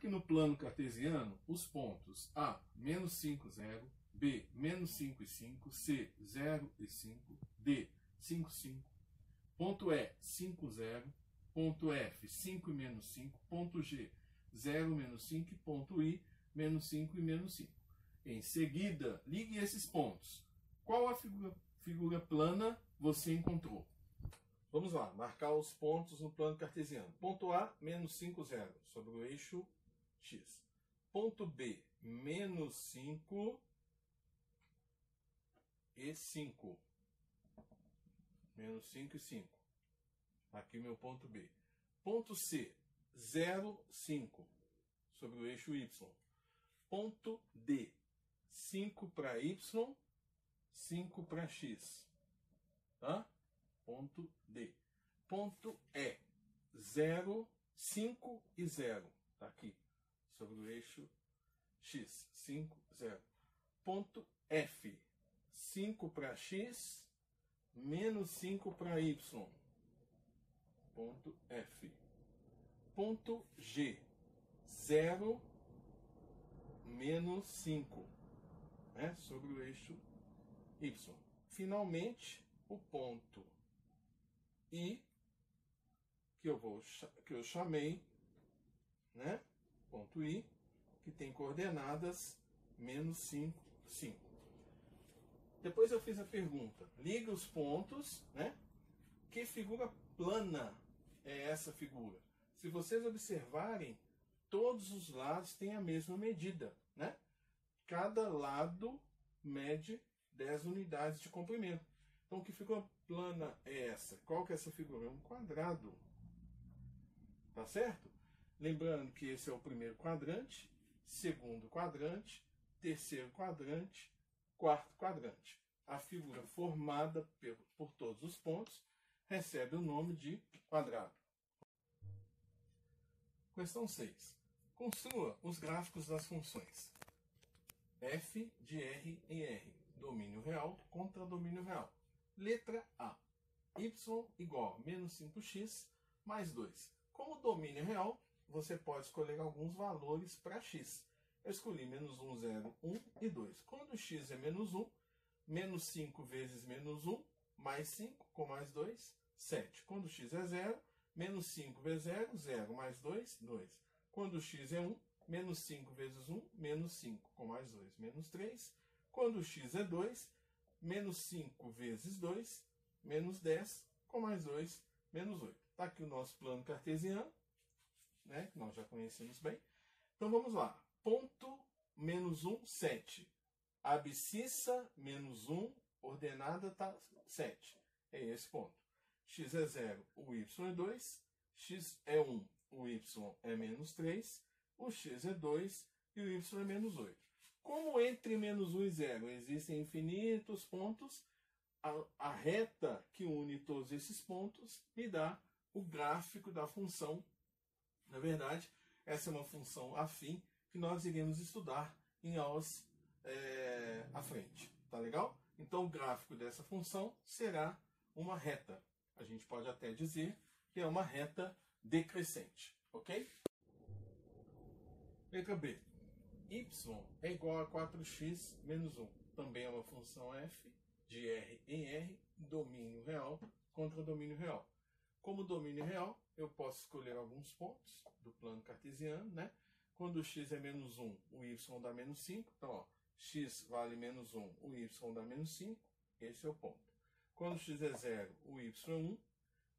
no plano cartesiano, os pontos A, menos 5, 0, B, menos 5 e 5, C, 0 e 5, D, 5, 5, ponto E, 5, 0, ponto F, 5 e menos 5, ponto G, 0, menos 5, ponto I, menos 5 e menos 5. Em seguida, ligue esses pontos. Qual a figura plana você encontrou? Vamos lá, marcar os pontos no plano cartesiano. Ponto A, menos 5, 0, sobre o eixo X. Ponto B, menos 5 e 5. Menos 5 e 5. Aqui meu ponto B. Ponto C, 0, 5, sobre o eixo Y. Ponto D, 5 para Y, 5 para X. Tá? Ponto D. Ponto E, 0, 5 e 0. Está aqui, sobre o eixo X. 5, 0. Ponto F, 5 para X, menos 5 para Y. Ponto F. Ponto G, 0, menos 5, né, sobre o eixo Y. Finalmente, o ponto I, que eu chamei, né, ponto I, que tem coordenadas menos 5, 5. Depois eu fiz a pergunta, liga os pontos, né? Que figura plana é essa figura? Se vocês observarem, todos os lados têm a mesma medida, né? Cada lado mede 10 unidades de comprimento. Então, que figura plana é essa? Qual que é essa figura? É um quadrado. Tá certo? Lembrando que esse é o primeiro quadrante, segundo quadrante, terceiro quadrante, quarto quadrante. A figura formada por todos os pontos recebe o nome de quadrado. Questão 6. Construa os gráficos das funções f de r em r, domínio real contra domínio real. Letra A. Y igual a menos 5x mais 2. Como domínio real, você pode escolher alguns valores para x. Eu escolhi menos 1, 0, 1 e 2. Quando x é menos 1, menos 5 vezes menos 1, mais 5, com mais 2, 7. Quando x é 0, menos 5 vezes 0, 0, mais 2, 2. Quando x é 1, menos 5 vezes 1, menos 5, com mais 2, menos 3. Quando x é 2, menos 5 vezes 2, menos 10, com mais 2, menos 8. Está aqui o nosso plano cartesiano, né, que nós já conhecemos bem. Então vamos lá. Ponto menos 1, 7. Abscissa menos 1, ordenada está 7. É esse ponto. X é 0, o y é 2. X é 1, o y é menos 3. O x é 2 e o y é menos 8. Como entre menos 1 e 0 existem infinitos pontos, a reta que une todos esses pontos me dá o gráfico da função. Na verdade, essa é uma função afim que nós iremos estudar em aulas à frente. Tá legal? Então, o gráfico dessa função será uma reta. A gente pode até dizer que é uma reta decrescente. Ok? Letra B. Y é igual a 4x menos 1. Também é uma função f de r em r, domínio real contra domínio real. Como domínio real, eu posso escolher alguns pontos do plano cartesiano, né? Quando x é menos 1, o y dá menos 5. Então, ó, x vale menos 1, o y dá menos 5. Esse é o ponto. Quando x é 0, o y é 1.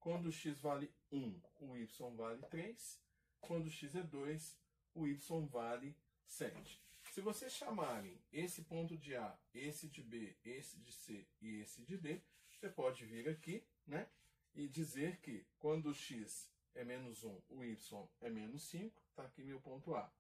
Quando x vale 1, o y vale 3. Quando x é 2, o y vale 7. Se vocês chamarem esse ponto de A, esse de B, esse de C e esse de D, você pode vir aqui, né, e dizer que quando x é menos 1, o y é menos 5. Está aqui meu ponto A.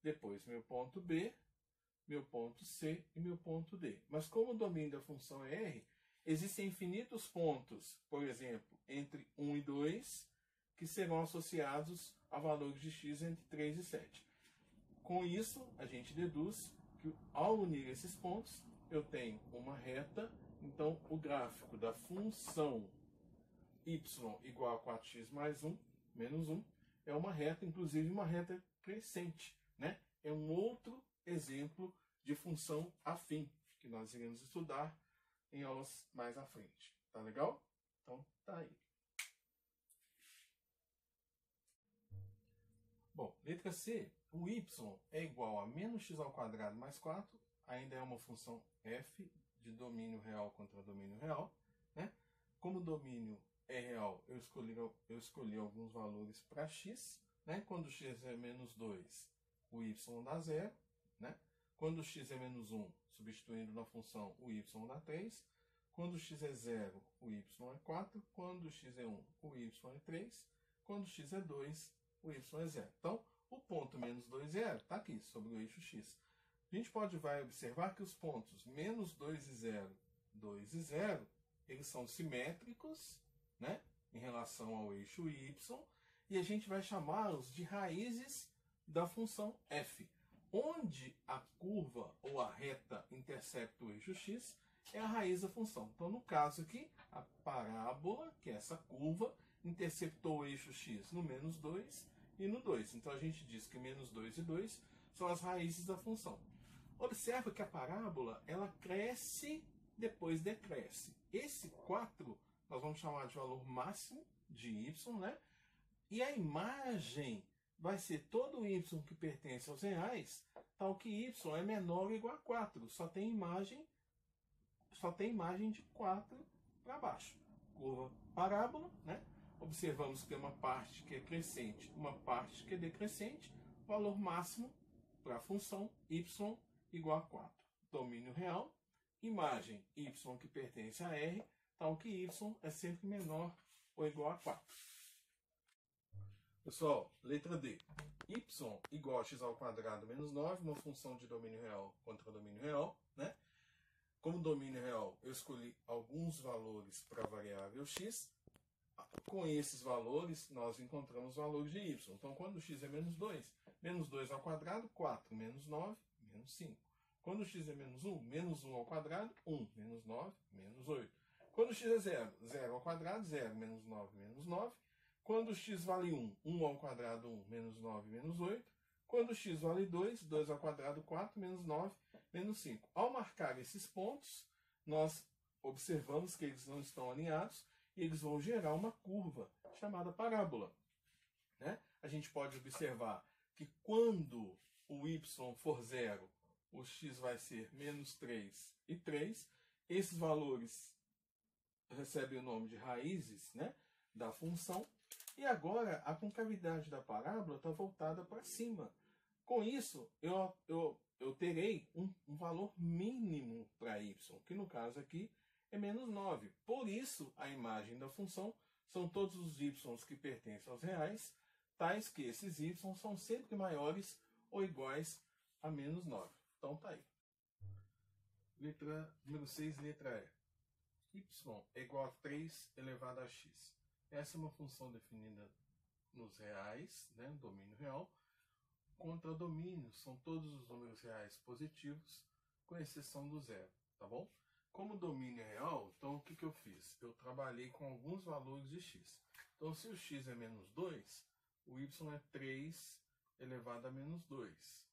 Depois meu ponto B, meu ponto C e meu ponto D. Mas como o domínio da função é R, existem infinitos pontos, por exemplo, entre 1 e 2, que serão associados a valores de x entre 3 e 7. Com isso, a gente deduz que ao unir esses pontos, eu tenho uma reta. Então, o gráfico da função y igual a 4x mais 1, menos 1, é uma reta, inclusive uma reta crescente, né? É um outro exemplo de função afim, que nós iremos estudar em aulas mais à frente. Tá legal? Então, tá aí. Bom, letra C, o y é igual a menos x ao quadrado mais 4, ainda é uma função f de domínio real contra domínio real, né? Como o domínio é real, eu escolhi alguns valores para x, né? Quando x é menos 2, o y dá 0, né? Quando x é menos 1, substituindo na função, o y dá 3. Quando x é 0, o y é 4. Quando x é 1, o y é 3. Quando x é 2, o y é 0. Então, o ponto menos 2, 0 está aqui, sobre o eixo x. A gente vai observar que os pontos menos 2 e 0, 2 e 0, eles são simétricos, né, em relação ao eixo y, e a gente vai chamá-los de raízes da função f. Onde a curva ou a reta intercepta o eixo x é a raiz da função. Então, no caso aqui, a parábola, que é essa curva, interceptou o eixo x no menos 2 e no 2. Então, a gente diz que menos 2 e 2 são as raízes da função. Observa que a parábola, ela cresce, depois decresce. Esse 4, nós vamos chamar de valor máximo de y, né? E a imagem vai ser todo o y que pertence aos reais, tal que y é menor ou igual a 4. Só tem imagem de 4 para baixo. Curva parábola, né? Observamos que tem uma parte que é crescente, uma parte que é decrescente. Valor máximo para a função y igual a 4. Domínio real, imagem y que pertence a R, tal que y é sempre menor ou igual a 4. Pessoal, letra D. Y igual a x ao quadrado menos 9, uma função de domínio real contra domínio real, né? Como domínio real, eu escolhi alguns valores para a variável x. Com esses valores, nós encontramos os valores de y. Então, quando x é menos 2 ao quadrado, 4 menos 9, menos 5. Quando x é menos 1, menos 1 ao quadrado, 1, menos 9, menos 8. Quando x é 0, 0 ao quadrado, 0, menos 9, menos 9. Quando x vale 1, 1 ao quadrado, 1, menos 9, menos 8. Quando x vale 2, 2 ao quadrado, 4, menos 9, menos 5. Ao marcar esses pontos, nós observamos que eles não estão alinhados e eles vão gerar uma curva chamada parábola, né? A gente pode observar que quando o y for 0, o x vai ser menos 3 e 3. Esses valores recebem o nome de raízes, né, da função. E agora a concavidade da parábola está voltada para cima. Com isso, eu terei um valor mínimo para y, que no caso aqui é menos 9. Por isso, a imagem da função são todos os y que pertencem aos reais, tais que esses y são sempre maiores ou iguais a menos 9. Então tá aí. Letra número 6, letra E. Y é igual a 3 elevado a x. Essa é uma função definida nos reais, né, domínio real. Contra domínio são todos os números reais positivos, com exceção do zero, tá bom? Como domínio é real, então o que eu fiz? Eu trabalhei com alguns valores de x. Então, se o x é menos 2, o y é 3 elevado a menos 2,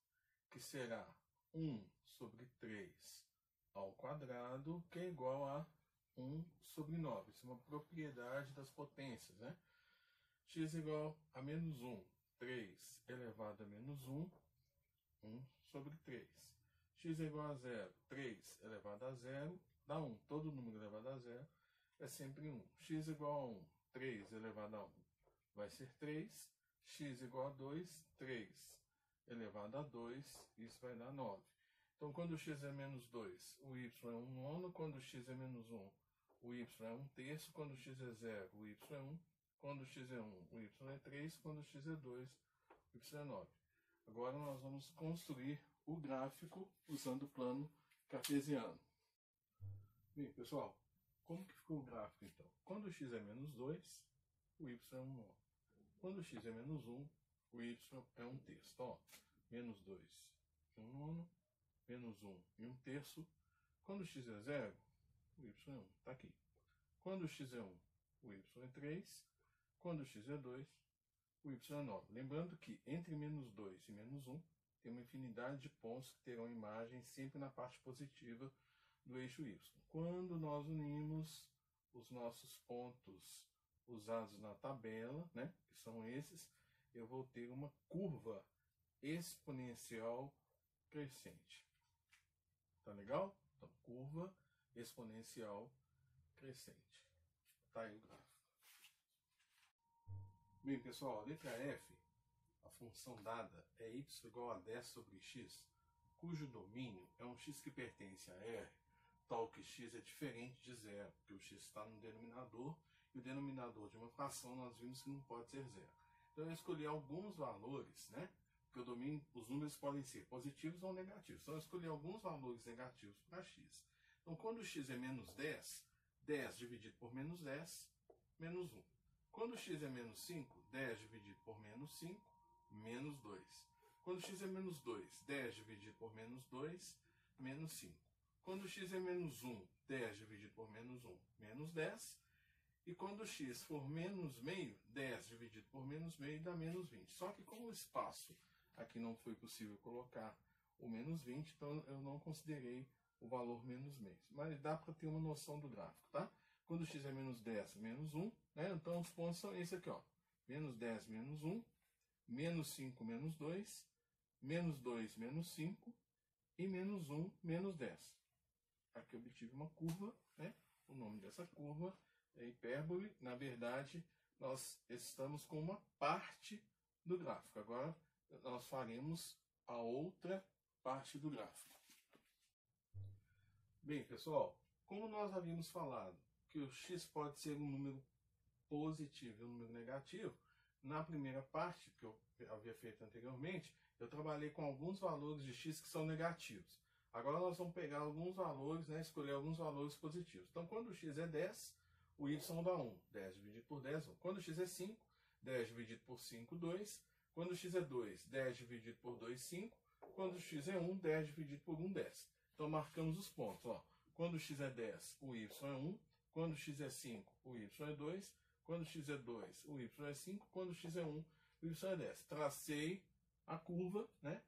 que será 1 sobre 3 ao quadrado, que é igual a 1 sobre 9. Isso é uma propriedade das potências, né? X igual a menos 1. 3 elevado a menos 1, 1 sobre 3. X é igual a 0. 3 elevado a 0 dá 1. Todo número elevado a 0 é sempre 1. X igual a 1. 3 elevado a 1 vai ser 3. X igual a 2. 3 elevado a 2, isso vai dar 9. Então, quando x é menos 2, o y é 1 nono. Quando x é menos 1, o y é 1 terço. Quando x é 0, o y é 1. Quando x é 1, o y é 3. Quando x é 2, o y é 9. Agora nós vamos construir o gráfico usando o plano cartesiano. Bem, pessoal, como que ficou o gráfico então? Quando x é menos 2, o y é 1 nono. Quando x é menos 1, o y é 1 terço. Então, ó, menos 2 e 1 nono, menos 1 e 1 terço. Quando x é 0, o y é 1. Está aqui. Quando x é 1, o y é 3. Quando x é 2, o y é 9. Lembrando que entre menos 2 e menos 1 tem uma infinidade de pontos que terão imagem sempre na parte positiva do eixo y. Quando nós unimos os nossos pontos usados na tabela, né, que são esses, eu vou ter uma curva exponencial crescente. Tá legal? Então, curva exponencial crescente. Tá aí o gráfico. Bem, pessoal, a letra F, a função dada é y igual a 10 sobre x, cujo domínio é um x que pertence a R, tal que x é diferente de zero, porque o x está no denominador, e o denominador de uma fração nós vimos que não pode ser zero. Então eu escolhi alguns valores, né? Porque o domínio, os números podem ser positivos ou negativos. Então eu escolhi alguns valores negativos para x. Então quando x é menos 10, 10 dividido por menos 10, menos 1. Quando x é menos 5, 10 dividido por menos 5, menos 2. Quando x é menos 2, 10 dividido por menos 2, menos 5. Quando x é menos 1, 10 dividido por menos 1, menos 10. E quando x for menos meio, 10 dividido por menos meio dá menos 20. Só que como o espaço aqui não foi possível colocar o menos 20, então eu não considerei o valor menos meio. Mas dá para ter uma noção do gráfico, tá? Quando x é menos 10, menos 1, né? Então os pontos são esse aqui, ó. Menos 10, menos 1, menos 5, menos 2, menos 2, menos 5 e menos 1, menos 10. Aqui eu obtive uma curva, né? O nome dessa curva é hipérbole. Na verdade, nós estamos com uma parte do gráfico. Agora nós faremos a outra parte do gráfico. Bem, pessoal, como nós havíamos falado que o x pode ser um número positivo e um número negativo, na primeira parte, que eu havia feito anteriormente, eu trabalhei com alguns valores de x que são negativos. Agora nós vamos pegar alguns valores, né, escolher alguns valores positivos. Então, quando o x é 10, o y dá 1. 10 dividido por 10, 1. Quando o x é 5, 10 dividido por 5, 2. Quando o x é 2, 10 dividido por 2, 5. Quando o x é 1, 10 dividido por 1, 10. Então, marcamos os pontos. Ó. Quando o x é 10, o y é 1. Quando o x é 5, o y é 2. Quando o x é 2, o y é 5. Quando o x é 1, o y é 10. Tracei a curva, né?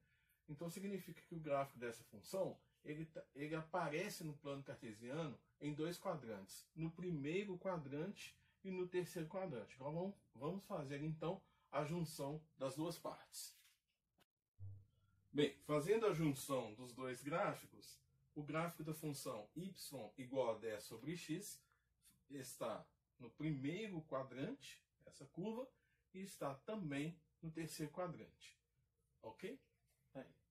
Então significa que o gráfico dessa função ele aparece no plano cartesiano em dois quadrantes. No primeiro quadrante e no terceiro quadrante. Então vamos fazer então a junção das duas partes. Bem, fazendo a junção dos dois gráficos, o gráfico da função y igual a 10 sobre x está no primeiro quadrante, essa curva, e está também no terceiro quadrante. Ok? Aí.